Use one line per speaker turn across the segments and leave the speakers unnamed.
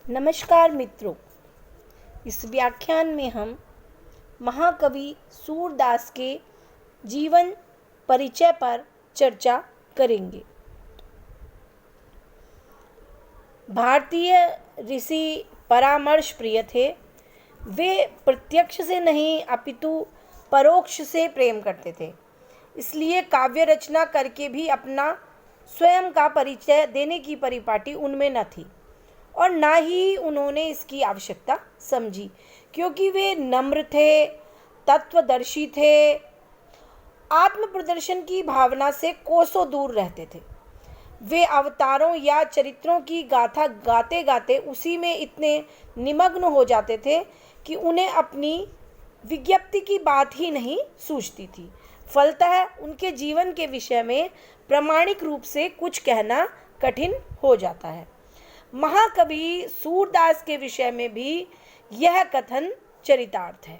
नमस्कार मित्रों, इस व्याख्यान में हम महाकवि सूरदास के जीवन परिचय पर चर्चा करेंगे। भारतीय ऋषि परामर्श प्रिय थे। वे प्रत्यक्ष से नहीं अपितु परोक्ष से प्रेम करते थे। इसलिए काव्य रचना करके भी अपना स्वयं का परिचय देने की परिपाटी उनमें न थी और ना ही उन्होंने इसकी आवश्यकता समझी, क्योंकि वे नम्र थे, तत्वदर्शी थे, आत्म प्रदर्शन की भावना से कोसों दूर रहते थे। वे अवतारों या चरित्रों की गाथा गाते गाते उसी में इतने निमग्न हो जाते थे कि उन्हें अपनी विज्ञप्ति की बात ही नहीं सूझती थी। फलतः उनके जीवन के विषय में प्रामाणिक रूप से कुछ कहना कठिन हो जाता है। महाकवि सूरदास के विषय में भी यह कथन चरितार्थ है।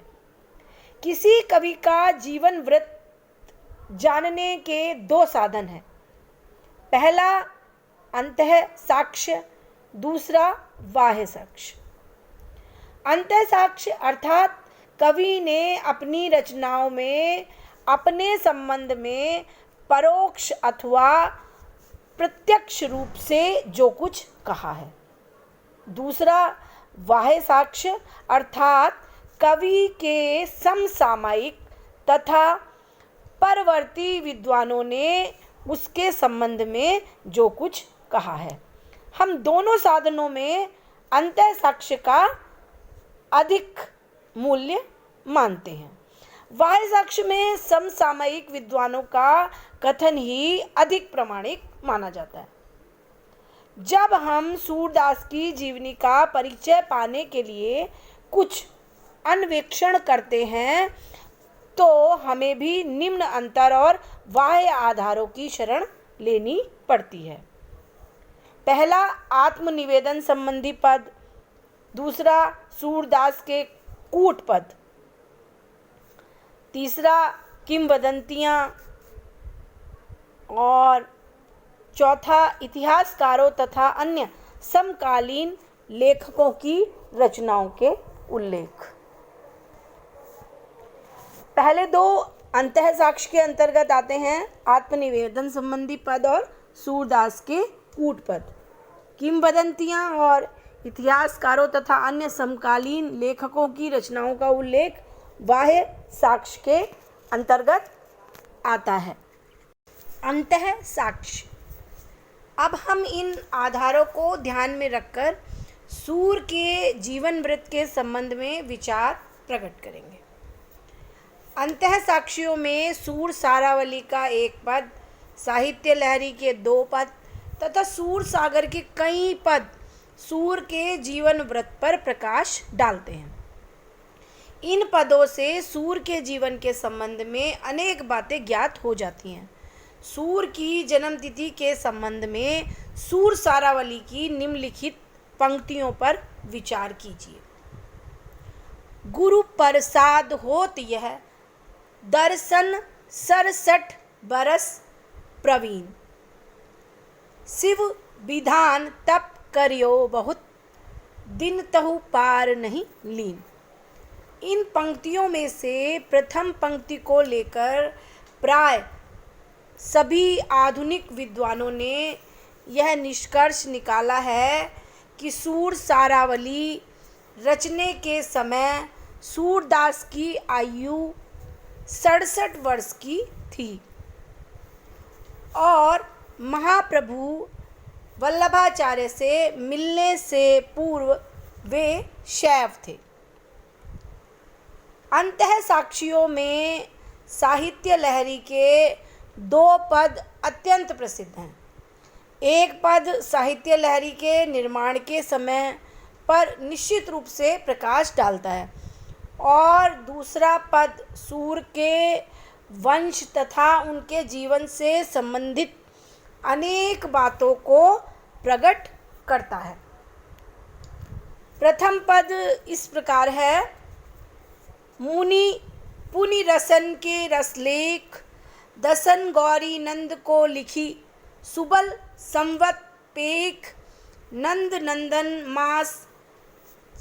किसी कवि का जीवन वृत्त जानने के दो साधन हैं। पहला अंतः साक्ष्य, दूसरा बाह्य साक्ष्य। अंतः साक्ष्य अर्थात कवि ने अपनी रचनाओं में अपने संबंध में परोक्ष अथवा प्रत्यक्ष रूप से जो कुछ कहा है। दूसरा बाह्य साक्ष्य अर्थात कवि के समसामयिक तथा परवर्ती विद्वानों ने उसके संबंध में जो कुछ कहा है। हम दोनों साधनों में अंतः साक्ष्य का अधिक मूल्य मानते हैं। बाह्य साक्ष्य में समसामयिक विद्वानों का कथन ही अधिक प्रामाणिक माना जाता है। जब हम सूरदास की जीवनी का परिचय पाने के लिए कुछ अन्वेषण करते हैं तो हमें भी निम्न अंतर और बाह्य आधारों की शरण लेनी पड़ती है। पहला आत्मनिवेदन संबंधी पद, दूसरा सूरदास के कूट पद, तीसरा किंवदंतियाँ और चौथा इतिहासकारों तथा अन्य समकालीन लेखकों की रचनाओं के उल्लेख। पहले दो अंतः साक्ष्य के अंतर्गत आते हैं आत्मनिवेदन संबंधी पद और सूरदास के कूट पद। किंवदंतियाँ और इतिहासकारों तथा अन्य समकालीन लेखकों की रचनाओं का उल्लेख बाह्य साक्ष्य के अंतर्गत आता है। अंतः साक्ष्य। अब हम इन आधारों को ध्यान में रखकर सूर के जीवन वृत्त के संबंध में विचार प्रकट करेंगे। अंतः साक्ष्यों में सूर सारावली का एक पद, साहित्य लहरी के दो पद तथा सूर सागर के कई पद सूर के जीवन वृत्त पर प्रकाश डालते हैं। इन पदों से सूर के जीवन के संबंध में अनेक बातें ज्ञात हो जाती हैं। सूर की जन्मतिथि के संबंध में सूर सारावली की निम्नलिखित पंक्तियों पर विचार कीजिए। गुरु प्रसाद होत यह दर्शन 67 बरस प्रवीण, शिव विधान तप करियो बहुत, दिन तहु पार नहीं लीन। इन पंक्तियों में से प्रथम पंक्ति को लेकर प्राय सभी आधुनिक विद्वानों ने यह निष्कर्ष निकाला है कि सूर सारावली रचने के समय सूरदास की आयु 67 वर्ष की थी और महाप्रभु वल्लभाचार्य से मिलने से पूर्व वे शैव थे। अंतः साक्ष्यों में साहित्य लहरी के दो पद अत्यंत प्रसिद्ध हैं। एक पद साहित्य लहरी के निर्माण के समय पर निश्चित रूप से प्रकाश डालता है और दूसरा पद सूर के वंश तथा उनके जीवन से संबंधित अनेक बातों को प्रकट करता है। प्रथम पद इस प्रकार है। मुनि पुनि रसन के रसलेख, दसन गौरी नंद को लिखी, सुबल संवत पेख, नंद नंदन मास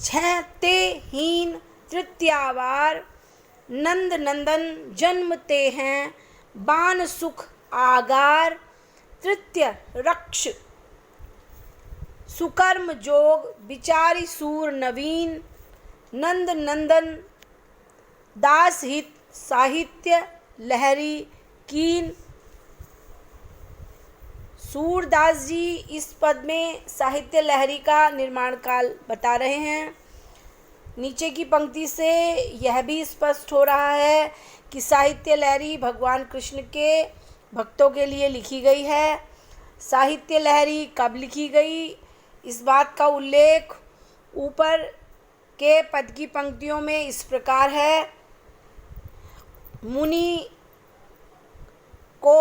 छैते हीन तृतीयावार नंद नंदन जन्मते हैं बान सुख आगार तृतीय रक्ष सुकर्म जोग विचारी सूर नवीन नंद नंदन दास हित साहित्य लहरी कीन। सूरदास जी इस पद में साहित्य लहरी का निर्माण काल बता रहे हैं। नीचे की पंक्ति से यह भी स्पष्ट हो रहा है कि साहित्य लहरी भगवान कृष्ण के भक्तों के लिए लिखी गई है। साहित्य लहरी कब लिखी गई, इस बात का उल्लेख ऊपर के पद की पंक्तियों में इस प्रकार है। मुनि को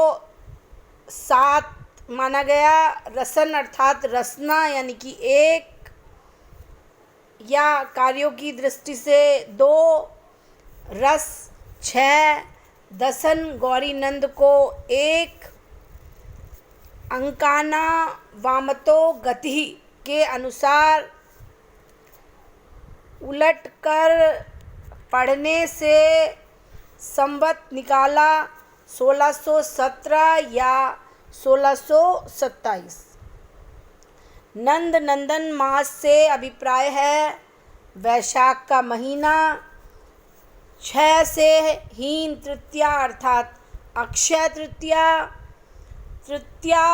सात माना गया, रसन अर्थात रसना यानी कि एक या कार्यों की दृष्टि से दो, रस छः, दसन गौरी नंद को एक, अंकाना वामतो गति के अनुसार उलट कर पढ़ने से संवत निकाला 1617 या 1627। नंद नंदन मास से अभिप्राय है वैशाख का महीना। 6 से हीन तृतीया अर्थात अक्षय तृतीया, तृतीया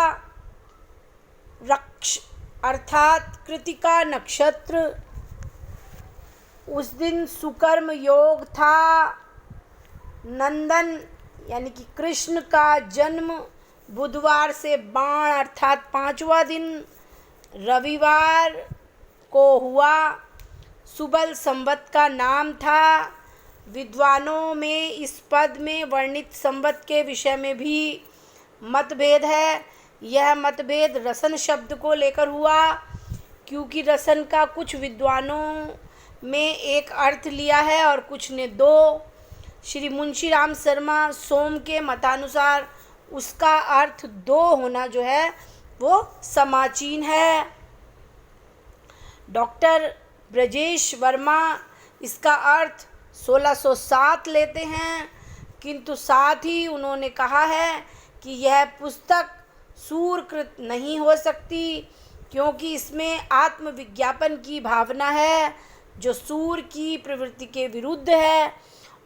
रक्ष अर्थात कृतिका नक्षत्र। उस दिन सुकर्म योग था। नंदन यानी कि कृष्ण का जन्म बुधवार से बाण अर्थात 5वां दिन रविवार को हुआ। सुबल संवत का नाम था। विद्वानों में इस पद में वर्णित संवत के विषय में भी मतभेद है। यह मतभेद रसन शब्द को लेकर हुआ, क्योंकि रसन का कुछ विद्वानों में एक अर्थ लिया है और कुछ ने दो। श्री मुंशी राम शर्मा सोम के मतानुसार उसका अर्थ दो होना जो है वो समाचीन है। डॉक्टर ब्रजेश वर्मा इसका अर्थ 1607 लेते हैं, किंतु साथ ही उन्होंने कहा है कि यह पुस्तक सूरकृत नहीं हो सकती, क्योंकि इसमें आत्मविज्ञापन की भावना है जो सूर की प्रवृत्ति के विरुद्ध है,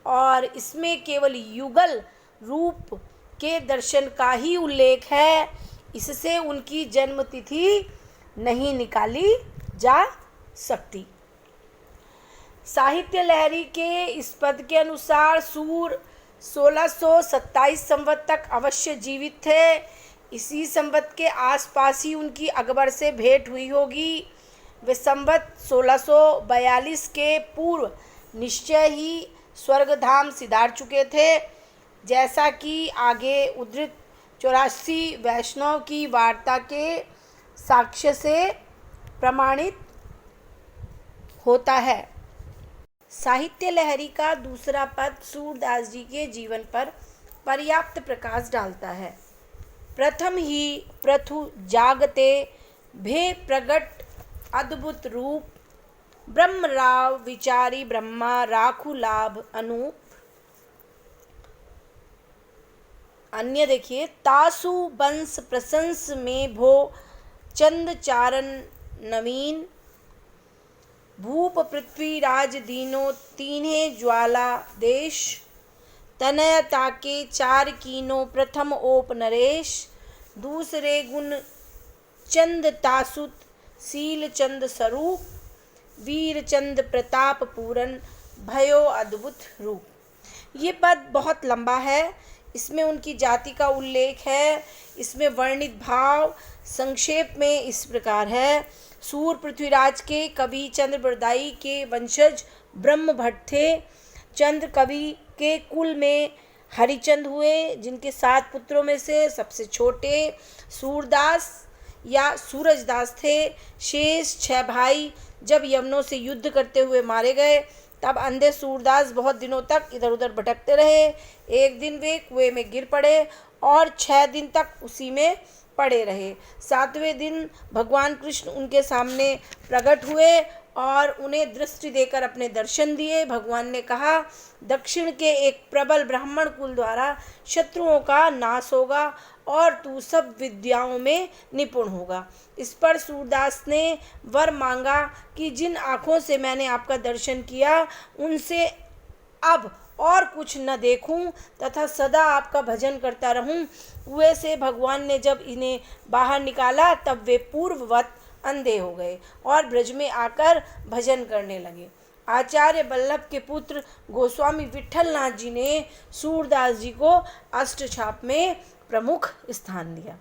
और इसमें केवल युगल रूप के दर्शन का ही उल्लेख है। इससे उनकी जन्म तिथि नहीं निकाली जा सकती। साहित्य लहरी के इस पद के अनुसार सूर 1627 संवत तक अवश्य जीवित थे। इसी संवत के आसपास ही उनकी अकबर से भेंट हुई होगी। वे संवत 1642 के पूर्व निश्चय ही स्वर्गधाम सिधार चुके थे, जैसा कि आगे उद्धृत 84 वैष्णव की वार्ता के साक्ष्य से प्रमाणित होता है। साहित्य लहरी का दूसरा पद सूरदास जी के जीवन पर पर्याप्त प्रकाश डालता है। प्रथम ही प्रथु जागते भे प्रगट अद्भुत रूप ब्रह्म राव विचारी ब्रह्मा राखु लाभ अनूप। अन्य देखिए, तासु बंस प्रशंस में भो चंद चारण नवीन भूप पृथ्वी राज दीनो तीन्हे ज्वाला देश तनय ताके चार कीनो प्रथम ओप नरेश दूसरे गुण चंद तासुत सील चंद स्वरूप वीर चंद प्रताप पूरन भयो अद्भुत रूप। ये पद बहुत लंबा है। इसमें उनकी जाति का उल्लेख है। इसमें वर्णित भाव संक्षेप में इस प्रकार है। सूर पृथ्वीराज के कवि चंद्र बरदाई के वंशज ब्रह्म भट्ट थे। चंद्र कवि के कुल में हरिचंद हुए, जिनके 7 पुत्रों में से सबसे छोटे सूरदास या सूरजदास थे। शेष 6 भाई जब यवनों से युद्ध करते हुए मारे गए, तब अंधे सूरदास बहुत दिनों तक इधर उधर भटकते रहे। एक दिन वे कुएं में गिर पड़े और 6 दिन तक उसी में पड़े रहे। 7वें दिन भगवान कृष्ण उनके सामने प्रकट हुए और उन्हें दृष्टि देकर अपने दर्शन दिए। भगवान ने कहा, दक्षिण के एक प्रबल ब्राह्मण कुल द्वारा शत्रुओं का नाश होगा और तू सब विद्याओं में निपुण होगा। इस पर सूरदास ने वर मांगा कि जिन आँखों से मैंने आपका दर्शन किया उनसे अब और कुछ न देखूं तथा सदा आपका भजन करता रहूं। कुएं से भगवान ने जब इन्हें बाहर निकाला तब वे पूर्ववत अंधे हो गए और ब्रज में आकर भजन करने लगे। आचार्य वल्लभ के पुत्र गोस्वामी विट्ठलनाथ जी ने सूरदास जी को अष्टछाप में प्रमुख स्थान दिया।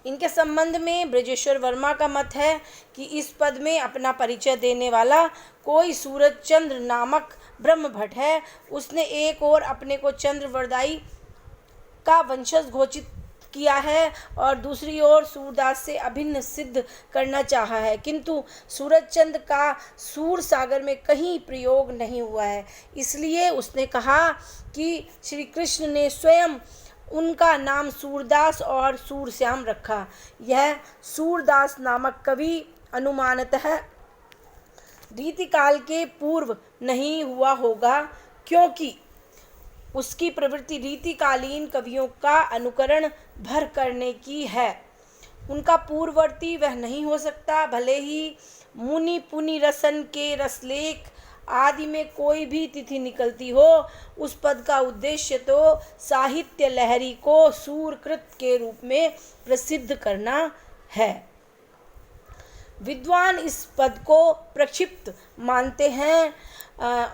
इनके संबंध में ब्रजेश्वर वर्मा का मत है कि इस पद में अपना परिचय देने वाला कोई सूरज चंद्र नामक ब्रह्म भट्ट है। उसने एक और अपने को चंद्रवरदाई का वंशज घोषित किया है और दूसरी ओर सूरदास से अभिन्न सिद्ध करना चाहा है, किंतु सूरज चंद्र का सूर सागर में कहीं प्रयोग नहीं हुआ है। इसलिए उसने कहा कि श्री कृष्ण ने स्वयं उनका नाम सूरदास और सूरश्याम रखा। यह सूरदास नामक कवि अनुमानतः रीतिकाल के पूर्व नहीं हुआ होगा, क्योंकि उसकी प्रवृत्ति रीतिकालीन कवियों का अनुकरण भर करने की है। उनका पूर्ववर्ती वह नहीं हो सकता। भले ही मुनि पुनि रसन के रसलेख आदि में कोई भी तिथि निकलती हो, उस पद का उद्देश्य तो साहित्य लहरी को सूरकृत के रूप में प्रसिद्ध करना है। विद्वान इस पद को प्रक्षिप्त मानते हैं।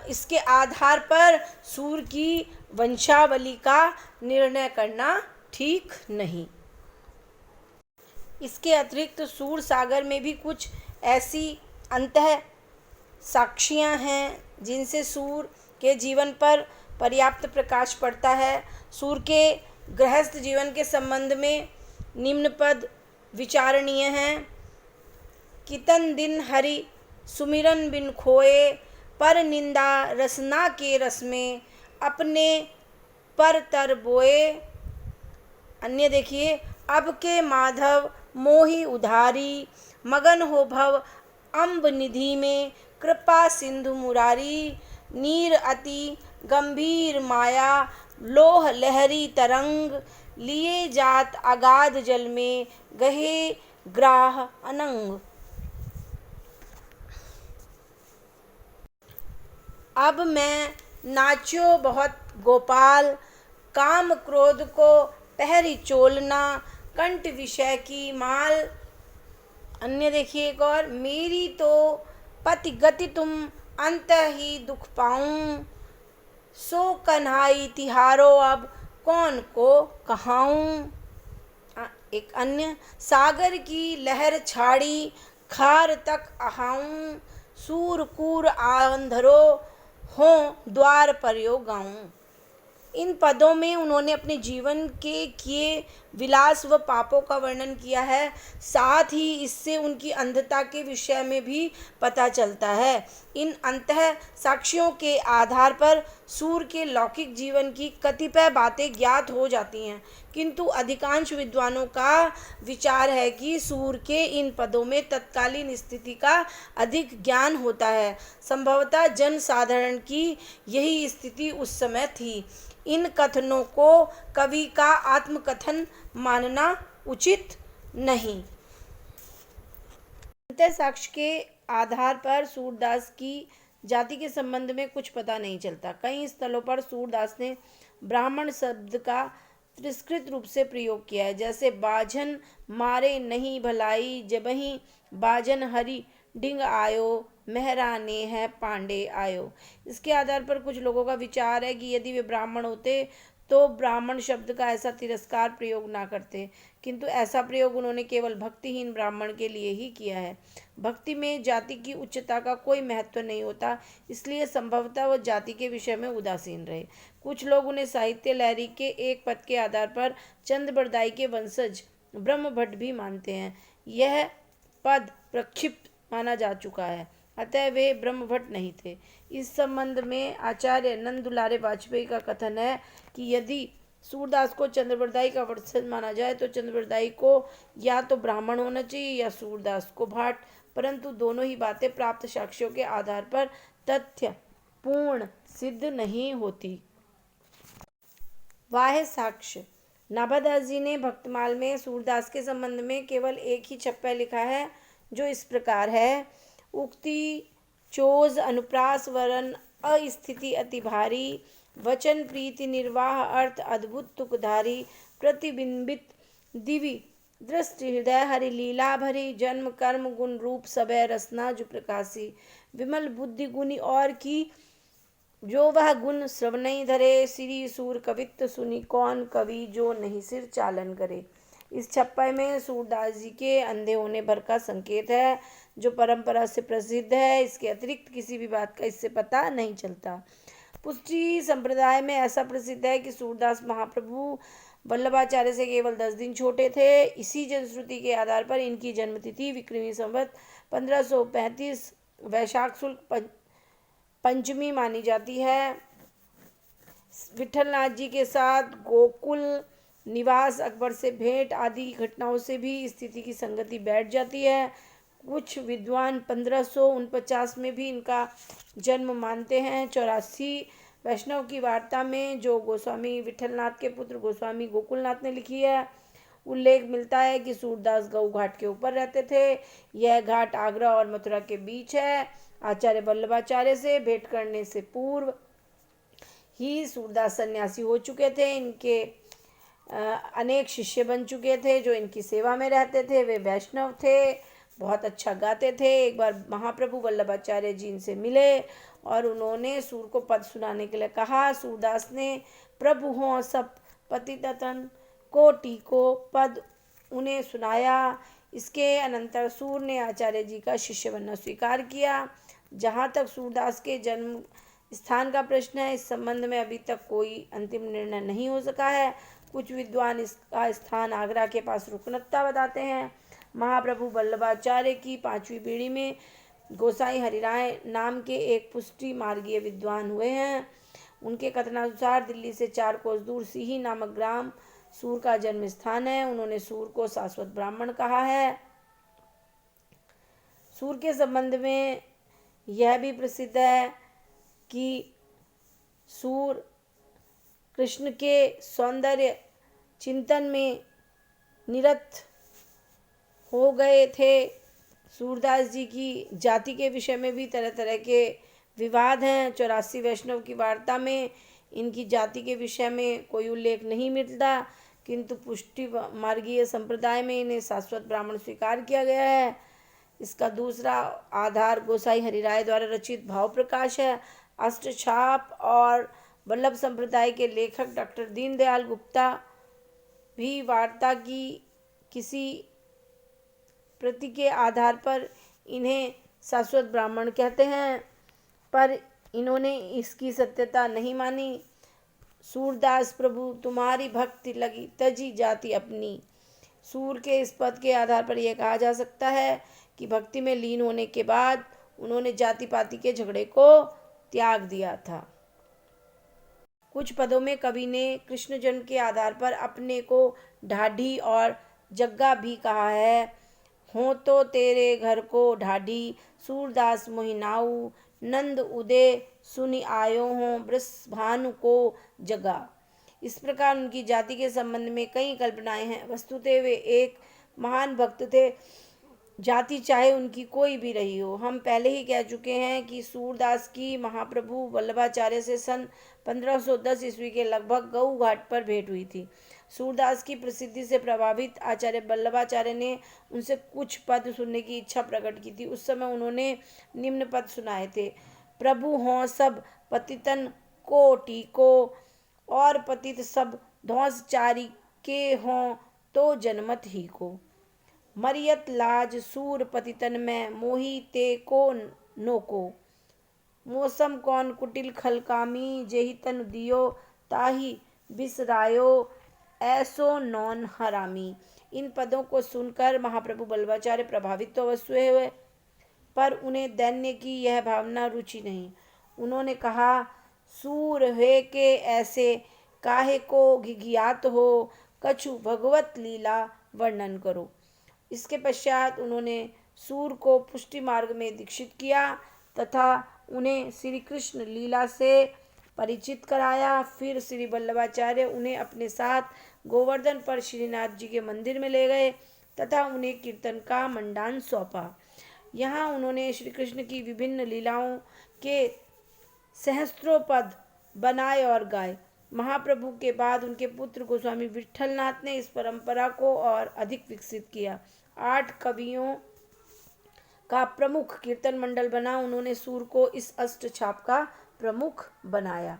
इसके आधार पर सूर की वंशावली का निर्णय करना ठीक नहीं। इसके अतिरिक्त सूर सागर में भी कुछ ऐसी अंतः साक्षियाँ हैं जिनसे सूर के जीवन पर पर्याप्त प्रकाश पड़ता है। सूर के गृहस्थ जीवन के संबंध में निम्न पद विचारणीय हैं। कितन दिन हरि सुमिरन बिन खोए, पर निंदा रसना के रस में अपने पर तर बोए। अन्य देखिए, अब के माधव मोहि उधारी, मगन हो भव अम्ब निधि में, कृपा सिंधु मुरारी, नीर अति गंभीर माया, लोह लहरी तरंग, लिए जात अगाध जल में, गहे ग्राह अनंग। अब मैं नाच्यो बहुत गोपाल, काम क्रोध को पहरी चोलना, कंठ विषय की माल। अन्य देखिए एक और, मेरी तो पति गति तुम अंत ही दुख पाऊं, सो कन्हाई तिहारो अब कौन को कहाऊं। एक अन्य, सागर की लहर छाड़ी खार तक आहाऊं, सूर कूर आंधरो हो द्वार पर यो गाऊं। इन पदों में उन्होंने अपने जीवन के किए विलास व पापों का वर्णन किया है। साथ ही इससे उनकी अंधता के विषय में भी पता चलता है। इन अंतः साक्ष्यों के आधार पर सूर के लौकिक जीवन की कतिपय बातें ज्ञात हो जाती हैं, किंतु अधिकांश विद्वानों का विचार है कि सूर के इन पदों में तत्कालीन स्थिति का अधिक ज्ञान होता है। संभवतः जन साधारण की यही स्थिति उस समय थी। इन कथनों को कवि का आत्मकथन मानना उचित नहीं। अंतः साक्ष्य के आधार पर सूरदास की जाति के संबंध में कुछ पता नहीं चलता। कई स्थलों पर सूरदास ने ब्राह्मण शब्द का तिरस्कृत रूप से प्रयोग किया है, जैसे बाझन मारे नहीं भलाई, जबहि बाजन हरि डिंग आयो, मेहराने है पांडे आयो। इसके आधार पर कुछ लोगों का विचार है कि यदि वे ब्राह्मण होते तो ब्राह्मण शब्द का ऐसा तिरस्कार प्रयोग ना करते, किंतु ऐसा प्रयोग उन्होंने केवल भक्तिहीन ब्राह्मण के लिए ही किया है। भक्ति में जाति की उच्चता का कोई महत्व नहीं होता, इसलिए संभवतः वह जाति के विषय में उदासीन रहे। कुछ लोग उन्हें साहित्य लहरी के एक पद के आधार पर चंद्रबरदाई के वंशज ब्रह्म भट्ट भी मानते हैं। यह पद प्रक्षिप्त माना जा चुका है, अतः वे ब्रह्म भट्ट नहीं थे। इस संबंध में आचार्य नंद दुलारे वाजपेयी का कथन है कि यदि सूरदास को चंद्रबरदाई का वंशज माना जाए तो चंद्रबरदाई को या तो ब्राह्मण होना चाहिए या सूरदास को भाट परंतु दोनों ही बातें प्राप्त साक्ष्यों के आधार पर तथ्य पूर्ण सिद्ध नहीं होती। वाह्य साक्ष्य। नाभादास जी ने भक्तमाल में सूरदास के संबंध में केवल एक ही छप्पा लिखा है, जो इस प्रकार है। उक्ति चोज अनुप्रास वरन अस्थिति अति भारी, वचन प्रीति निर्वाह अर्थ अद्भुत तुकधारी, प्रतिबिंबित दिवि दृष्टि हृदय हरि लीला भरी, जन्म कर्म गुण रूप सबय रसना जो प्रकाशी, विमल बुद्धि गुणी और की जो वह गुण श्रवणई धरे, श्री सूर कवित्व सुनी कौन कवि जो नहीं सिर चालन करे। इस छप्पे में सूरदास जी के अंधे होने भर का संकेत है, जो परंपरा से प्रसिद्ध है। इसके अतिरिक्त किसी भी बात का इससे पता नहीं चलता। पुष्टि संप्रदाय में ऐसा प्रसिद्ध है कि सूरदास महाप्रभु वल्लभाचार्य से केवल 10 दिन छोटे थे। इसी जनश्रुति के आधार पर इनकी जन्मतिथि विक्रमी संवत 1535 वैशाख शुक्ल पंचमी मानी जाती है। विठलनाथ जी के साथ गोकुल निवास, अकबर से भेंट आदि घटनाओं से भी स्थिति की संगति बैठ जाती है। कुछ विद्वान 1549 में भी इनका जन्म मानते हैं। 84 वैष्णव की वार्ता में जो गोस्वामी विठलनाथ के पुत्र गोस्वामी गोकुलनाथ ने लिखी है, उल्लेख मिलता है कि सूरदास गऊ घाट के ऊपर रहते थे। यह घाट आगरा और मथुरा के बीच है। आचार्य वल्लभाचार्य से भेंट करने से पूर्व ही सूरदास सन्यासी हो चुके थे। इनके अनेक शिष्य बन चुके थे जो इनकी सेवा में रहते थे। वे वैष्णव थे, बहुत अच्छा गाते थे। एक बार महाप्रभु वल्लभाचार्य जी इनसे मिले और उन्होंने सूर को पद सुनाने के लिए कहा। सूरदास ने प्रभु हो सब पतितन कोटि को पद उन्हें सुनाया। इसके अनंतर सूर ने आचार्य जी का शिष्य बनना स्वीकार किया। जहाँ तक सूरदास के जन्म स्थान का प्रश्न है, इस संबंध में अभी तक कोई अंतिम निर्णय नहीं हो सका है। कुछ विद्वान इसका स्थान आगरा के पास रुकनत्ता बताते हैं। महाप्रभु वल्लभाचार्य की 5वीं पीढ़ी में गोसाई हरिराय नाम के एक पुष्टि मार्गीय विद्वान हुए हैं। उनके कथनानुसार दिल्ली से 4 कोस दूर सिही नामक ग्राम सूर का जन्म स्थान है। उन्होंने सूर को शाश्वत ब्राह्मण कहा है। सूर के संबंध में यह भी प्रसिद्ध है कि सूर कृष्ण के सौंदर्य चिंतन में निरत हो गए थे। सूरदास जी की जाति के विषय में भी तरह तरह के विवाद हैं। 84 वैष्णव की वार्ता में इनकी जाति के विषय में कोई उल्लेख नहीं मिलता, किंतु पुष्टि मार्गीय संप्रदाय में इन्हें शाश्वत ब्राह्मण स्वीकार किया गया है। इसका दूसरा आधार गोसाई हरिराय द्वारा रचित भाव प्रकाश है। अष्टछाप और वल्लभ संप्रदाय के लेखक डॉक्टर दीनदयाल गुप्ता भी वार्ता की किसी प्रति के आधार पर इन्हें शाश्वत ब्राह्मण कहते हैं, पर इन्होंने इसकी सत्यता नहीं मानी। सूरदास प्रभु तुम्हारी भक्ति लगी तजी जाति अपनी। सूर के इस पद के आधार पर यह कहा जा सकता है कि भक्ति में लीन होने के बाद उन्होंने जाति पाति के झगड़े को त्याग दिया था। कुछ पदों में कवि ने कृष्ण जन्म के आधार पर अपने को ढाढी और जग्गा भी कहा है। हो तो तेरे घर को ढाढी सूरदास मोहिनाऊ, नंद उदय सुनि आयो हो वृषभानु को जगा। इस प्रकार उनकी जाति के संबंध में कई कल्पनाएं हैं। वस्तुतः वे एक महान भक्त थे, जाति चाहे उनकी कोई भी रही हो। हम पहले ही कह चुके हैं कि सूरदास की महाप्रभु वल्लभाचार्य से सन 1510 ईस्वी के लगभग गऊ घाट पर भेंट हुई थी। सूरदास की प्रसिद्धि से प्रभावित आचार्य वल्लभाचार्य ने उनसे कुछ पद सुनने की इच्छा प्रकट की थी। उस समय उन्होंने निम्न पद सुनाए थे। प्रभु हों सब पतितन कोटि को, और पतित सब धौंस चारी के हों तो जनमत ही को। मरियत लाज सूर पतितन में मोही ते को नोको। मौसम कौन कुटिल खलकामी, जेहि तन दियो ताहि बिसरायो ऐसो नौन हरामी। इन पदों को सुनकर महाप्रभु वल्लभाचार्य प्रभावित तो अवश्य हुए, पर उन्हें दैन्य की यह भावना रुचि नहीं। उन्होंने कहा, सूर हे के ऐसे काहे को घिघियात हो, कछु भगवत लीला वर्णन करो। इसके पश्चात उन्होंने सूर को पुष्टि मार्ग में दीक्षित किया तथा उन्हें श्री कृष्ण लीला से परिचित कराया। फिर श्री वल्लभाचार्य उन्हें अपने साथ गोवर्धन पर श्रीनाथ जी के मंदिर में ले गए तथा उन्हें कीर्तन का मंडान सौंपा। यहाँ उन्होंने श्री कृष्ण की विभिन्न लीलाओं के सहस्त्रों पद बनाए और गाए। महाप्रभु के बाद उनके पुत्र गोस्वामी विट्ठलनाथ ने इस परंपरा को और अधिक विकसित किया। 8 कवियों का प्रमुख कीर्तन मंडल बना। उन्होंने सूर को इस अष्टछाप का प्रमुख बनाया।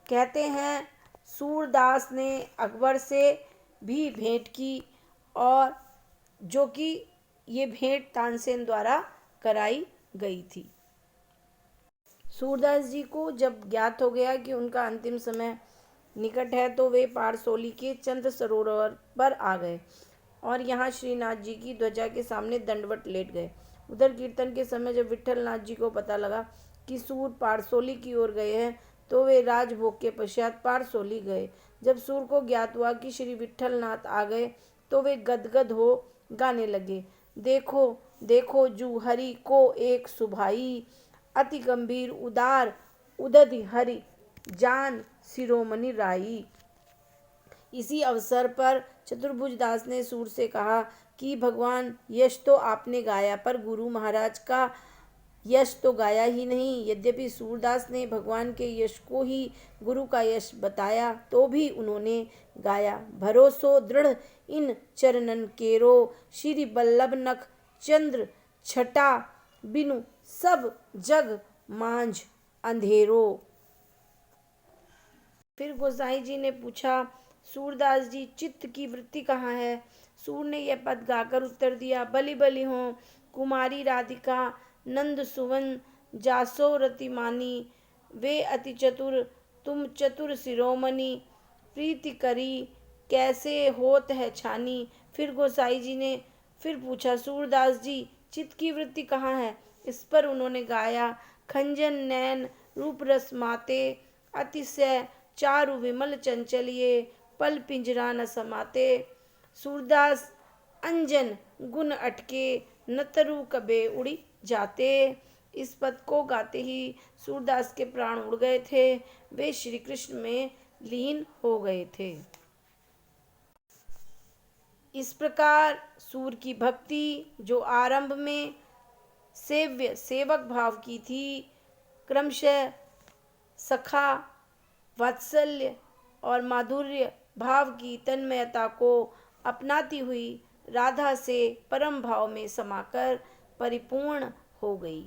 कहते हैं सूरदास ने अकबर से भी भेंट की और जो कि ये भेंट तानसेन द्वारा कराई गई थी। सूरदास जी को जब ज्ञात हो गया कि उनका अंतिम समय निकट है तो वे पारसोली के चंद्र सरोवर पर आ गए और यहाँ श्रीनाथ जी की ध्वजा के सामने दंडवत लेट गए। उधर कीर्तन के समय जब विट्ठलनाथ जी को पता लगा कि सूर पारसोली की ओर गए हैं तो वे राजभोग के पश्चात पारसोली गए। जब सूर को ज्ञात हुआ कि श्री विट्ठलनाथ आ गए तो वे गदगद हो गाने लगे। देखो देखो जू हरि को एक सुभाई, अति गंभीर उदार उदधि हरि जान शिरोमणि राई। इसी अवसर पर चतुर्भुज दास ने सूर से कहा कि भगवान यश तो आपने गाया पर गुरु महाराज का यश तो गाया ही नहीं। यद्यपि सूरदास ने भगवान के यश को ही गुरु का यश बताया तो भी उन्होंने गाया। भरोसो दृढ़ इन चरणन केरो, श्री बल्लभ नख चंद्र छटा बिनु सब जग मांझ अंधेरो। फिर गोसाई जी ने पूछा, सूरदास जी चित्त की वृत्ति कहाँ है? सूर ने यह पद गाकर उत्तर दिया, बलि बलि हों कुमारी राधिका नंद सुवन जासो रति मानी, वे अति चतुर तुम चतुर शिरोमणि, प्रीति करी कैसे होत है छानी। फिर गोसाई जी ने फिर पूछा, सूरदास जी चित्त की वृत्ति कहाँ है? इस पर उन्होंने गाया, खंजन नैन रूप रस माते, अतिशय चारु विमल चंचलिए, पल पिंजरा न समाते। सूरदास अंजन गुण अटके, नतरु कबे उड़ी जाते। इस पद को गाते ही सूरदास के प्राण उड़ गए थे। वे श्री कृष्ण में लीन हो गए थे। इस प्रकार सूर की भक्ति जो आरंभ में सेव्य सेवक भाव की थी, क्रमशः सखा वात्सल्य और माधुर्य भाव की तन्मयता को अपनाती हुई राधा से परम भाव में समाकर परिपूर्ण हो गई।